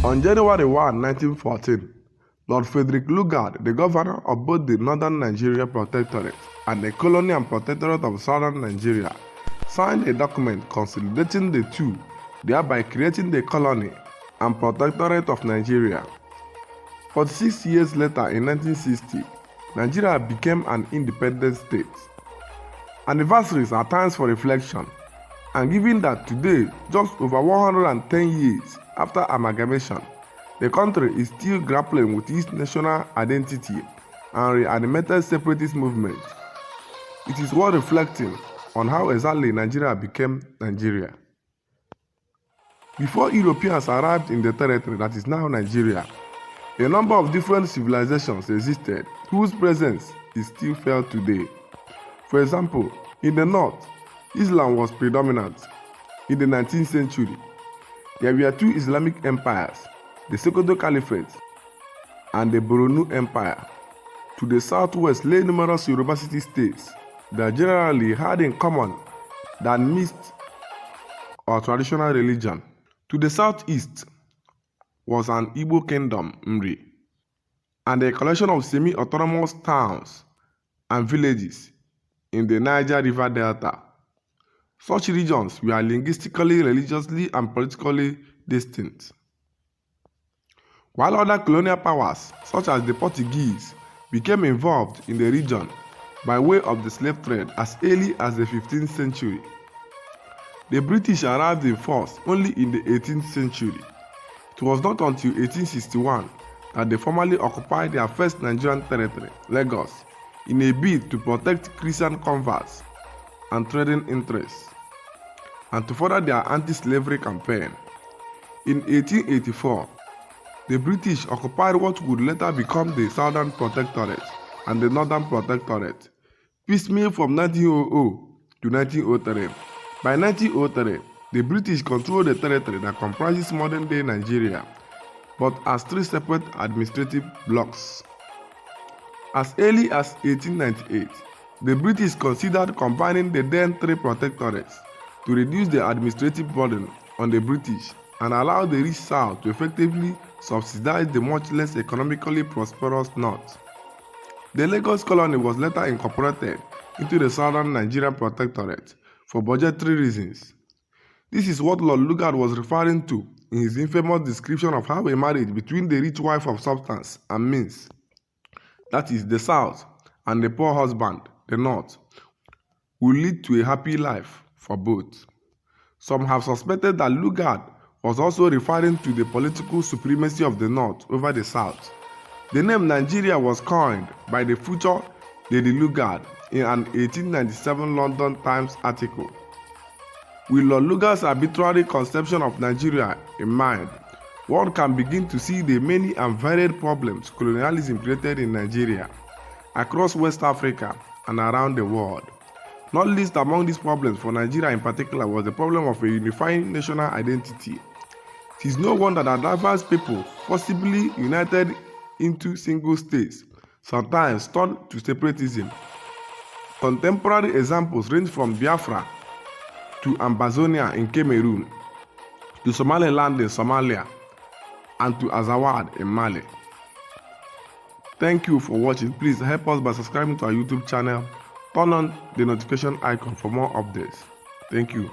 On January 1, 1914, Lord Frederick Lugard, the governor of both the Northern Nigeria Protectorate and the Colony and Protectorate of Southern Nigeria, signed a document consolidating the two, thereby creating the Colony and Protectorate of Nigeria. 46 years later, in 1960, Nigeria became an independent state. Anniversaries are times for reflection, and given that today, just over 110 years after amalgamation, the country is still grappling with its national identity and reanimated separatist movement, it is worth reflecting on how exactly Nigeria became Nigeria. Before Europeans arrived in the territory that is now Nigeria, a number of different civilizations existed whose presence is still felt today. For example, in the north, Islam was predominant. In the 19th century, there were two Islamic empires, the Sokoto Caliphate and the Borno Empire. To the southwest lay numerous Yoruba city-states that generally had in common that mixed or traditional religion. To the southeast was an Igbo kingdom, Mri, and a collection of semi-autonomous towns and villages in the Niger River Delta. Such regions were linguistically, religiously, and politically distinct. While other colonial powers, such as the Portuguese, became involved in the region by way of the slave trade as early as the 15th century. The British arrived in force only in the 18th century. It was not until 1861 that they formally occupied their first Nigerian territory, Lagos, in a bid to protect Christian converts and trading interests, and to further their anti-slavery campaign. In 1884, the British occupied what would later become the Southern Protectorate and the Northern Protectorate, piecemeal from 1900 to 1903. By 1903, the British controlled the territory that comprises modern-day Nigeria, but as three separate administrative blocks. As early as 1898, the British considered combining the then three protectorates to reduce the administrative burden on the British and allow the rich South to effectively subsidize the much less economically prosperous North. The Lagos colony was later incorporated into the Southern Nigerian Protectorate for budgetary reasons. This is what Lord Lugard was referring to in his infamous description of how a marriage between the rich wife of substance and means, that is, the South, and the poor husband, the North, will lead to a happy life for both. Some have suspected that Lugard was also referring to the political supremacy of the North over the South. The name Nigeria was coined by the future Lady Lugard in an 1897 London Times article. With Lord Lugard's arbitrary conception of Nigeria in mind, one can begin to see the many and varied problems colonialism created in Nigeria, across West Africa, and around the world. Not least among these problems for Nigeria in particular was the problem of a unifying national identity. It is no wonder that diverse people, forcibly united into single states, sometimes turned to separatism. Contemporary examples range from Biafra to Ambazonia in Cameroon, to Somaliland in Somalia, and to Azawad in Mali. Thank you for watching. Please help us by subscribing to our YouTube channel. Turn on the notification icon for more updates. Thank you.